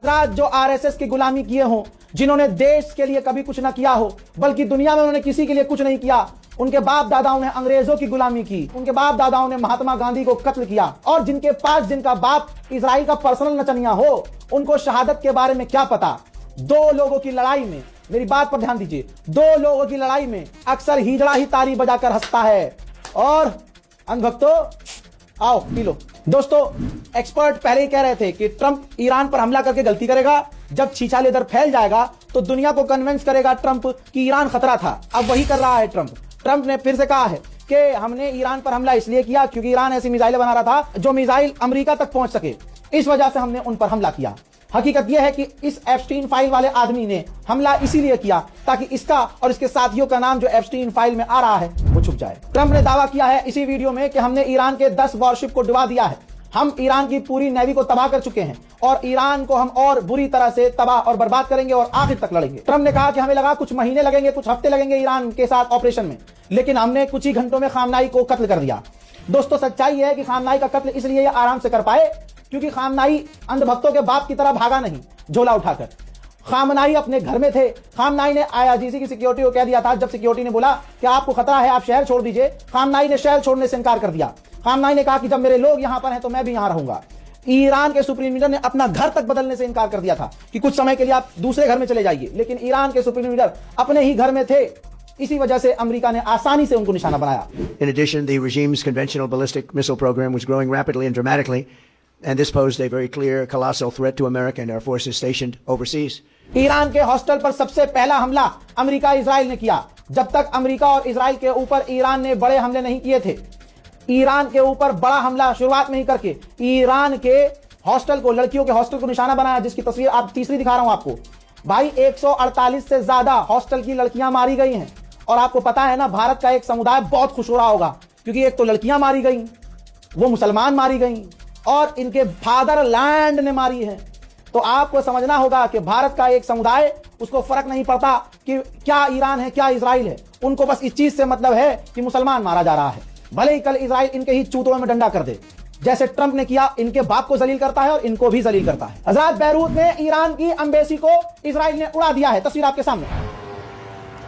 राज जो आरएसएस की गुलामी किए हों, जिन्होंने देश के लिए कभी कुछ ना किया हो, बल्कि दुनिया में उन्होंने किसी के लिए कुछ नहीं किया, उनके बाप दादाओं ने अंग्रेजों की गुलामी की, उनके बाप दादाओं ने महात्मा गांधी को कत्ल किया, और जिनके पास जिनका बाप इजराइल का पर्सनल नचनिया हो, उनको शहादत के बारे में क्या पता। दो लोगों की लड़ाई में, मेरी बात पर ध्यान दीजिए, दो लोगों की लड़ाई में अक्सर हिजड़ा ही ताली बजाकर हंसता है। और अंधभक्तों आओ पी लो। दोस्तों, एक्सपर्ट पहले ही कह रहे थे कि ट्रंप ईरान पर हमला करके गलती करेगा, जब छीछा इधर फैल जाएगा तो दुनिया को कन्विंस करेगा ट्रंप कि ईरान खतरा था। अब वही कर रहा है ट्रंप ने फिर से कहा है कि हमने ईरान पर हमला इसलिए किया क्योंकि ईरान ऐसी मिसाइलें बना रहा था जो मिसाइल अमेरिका तक पहुंच सके, इस वजह से हमने उन पर हमला किया। हकीकत यह है कि इस एप्स्टीन फाइल वाले आदमी ने हमला इसीलिए किया ताकि इसका और इसके साथियों का नाम जो एप्स्टीन फाइल में आ रहा है वो छुप जाए। ट्रंप ने दावा किया है इसी वीडियो में कि हमने ईरान के 10 वॉरशिप को डुबा दिया है, हम ईरान की पूरी नेवी को तबाह कर चुके हैं और ईरान को हम और बुरी तरह से तबाह और बर्बाद करेंगे और आखिर तक लड़ेंगे। ट्रंप ने कहा कि हमें लगा कुछ महीने लगेंगे, कुछ हफ्ते लगेंगे ईरान के साथ ऑपरेशन में, लेकिन हमने कुछ ही घंटों में खामनाई को कत्ल कर दिया। दोस्तों, सच्चाई है कि खामनाई का कत्ल इसलिए आराम से कर पाए क्योंकि खामनाई अंधभक्तों के बाप की तरह भागा नहीं झोला उठाकर। खामनाई अपने घर में थे। खामनाई ने आईआरजीसी की सिक्योरिटी को कह दिया था, जब सिक्योरिटी ने बोला कि आपको खतरा है, आप शहर छोड़ दीजिए, खामनाई ने शहर छोड़ने से इनकार कर दिया। खामनाई ने कहा कि जब मेरे लोग यहां पर हैं तो मैं भी यहां रहूंगा। ईरान के सुप्रीम लीडर ने अपना घर तक बदलने से इनकार कर दिया था कि कुछ समय के लिए आप दूसरे घर में चले जाइए, लेकिन ईरान के सुप्रीम लीडर अपने ही घर में थे। इसी वजह से अमेरिका ने आसानी से उनको निशाना बनाया। In addition, the regime's conventional ballistic missile program was growing rapidly and dramatically, and this posed a very clear, colossal threat to America and our forces stationed overseas. Iran के हॉस्टल पर सबसे पहला हमला अमेरिका इजराइल ने किया। जब तक America और इजराइल के ऊपर ईरान ने बड़े हमले नहीं किए थे, ईरान के ऊपर बड़ा हमला शुरुआत में ही करके ईरान के हॉस्टल को, लड़कियों के हॉस्टल को निशाना बनाया, जिसकी तस्वीर आप तीसरी दिखा रहा हूं आपको। भाई 148 से ज्यादा हॉस्टल की लड़कियां मारी गई हैं। और आपको पता है ना, भारत का एक समुदाय बहुत खुश हो रहा होगा क्योंकि एक तो लड़कियां मारी गई, वो मुसलमान मारी गई और इनके फादरलैंड ने मारी है। तो आपको समझना होगा कि भारत का एक समुदाय, उसको फर्क नहीं पड़ता कि क्या ईरान है क्या इजराइल है, उनको बस इस चीज से मतलब है कि मुसलमान मारा जा रहा है, भले ही कल इजराइल इनके ही चूतों में डंडा कर दे। जैसे ट्रंप ने किया, इनके बाप को जलील करता है और इनको भी जलील करता है। हजरत बैरूत में ईरान की एम्बेसी को इजराइल ने उड़ा दिया है। तस्वीर आपके सामने।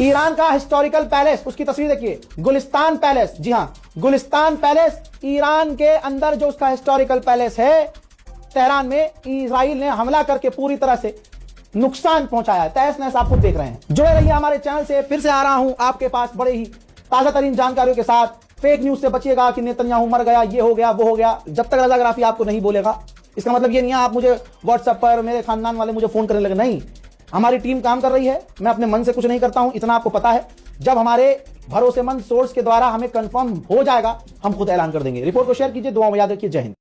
ईरान का हिस्टोरिकल पैलेस, उसकी तस्वीर देखिए, गुलिस्तान पैलेस। जी हाँ, गुलिस्तान पैलेस ईरान के अंदर जो उसका हिस्टोरिकल पैलेस है तेहरान में, इजराइल ने हमला करके पूरी तरह से नुकसान पहुंचाया है। तहस नहस आप खुद देख रहे हैं। जुड़े रहिए हमारे चैनल से। फिर से आ रहा हूं आपके पास बड़े ही ताजा तरीन जानकारियों के साथ। फेक न्यूज से बचिएगा कि नेतन्याहू मर गया, ये हो गया, वो हो गया। जब तक रजाग्राफी आपको नहीं बोलेगा, इसका मतलब ये नहीं है आप मुझे व्हाट्सएप पर, मेरे खानदान वाले मुझे फोन करने लगे। नहीं, हमारी टीम काम कर रही है। मैं अपने मन से कुछ नहीं करता हूं, इतना आपको पता है। जब हमारे भरोसेमंद सोर्स के द्वारा हमें कंफर्म हो जाएगा, हम खुद ऐलान कर देंगे। रिपोर्ट को शेयर कीजिए, दुआ में याद रखिए। जय हिंद।